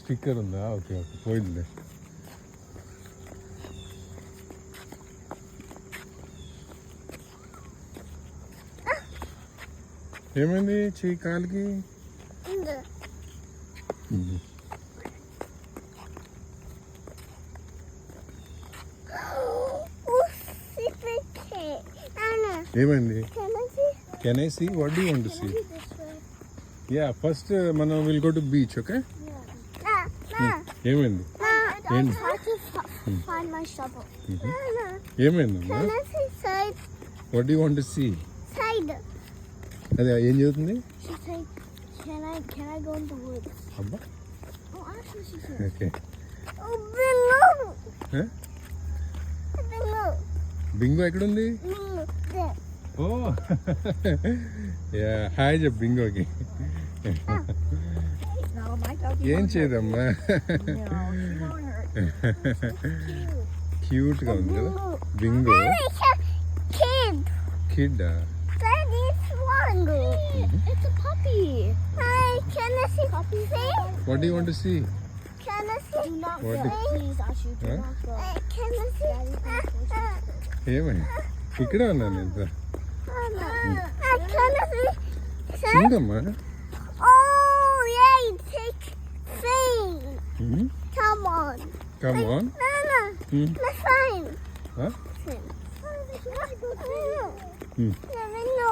Sticker ఉందా? Okay okay, పోయిందిలే. ఏమైంది చెయ్యి కాలికి? ఏమైంది? Can I see? What do you want to see? Yeah, first మనం will go to beach. Okay, ఏమైంది? ఏమైందమ్మా? What do you want to see? అదే ఏం చదువుతుంది? అబ్బా, ఓకే. బింగో ఎక్కడుంది? ఓ యా, హాయ్ చెప్పు బింగోకి. ఏం చేయదమ్మా, క్యూట్ గా ఉంది కదా bingo. Kid It's a puppy. Hi, can I see puppy? What do you want to see? Can I see? Do not What go. the- Please, Ashu, do Huh? not go. Can I see? ఏమై ఇక్కడే ఉన్నాను ఎంత Can I see? చూడమ్మా. Oh, yeah, take thing. Come on. Come on. No, that's fine. Huh? No.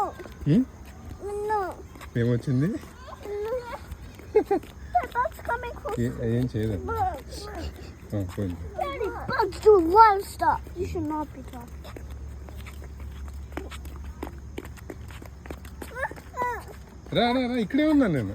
No. ఏమొచ్చింది? That's coming close. ఏం చేయదు. Bugs. పోయింది. Daddy, bugs do wild stuff. You should not be talking. రా రా రా, ఇక్కడే ఉన్నాను నేను.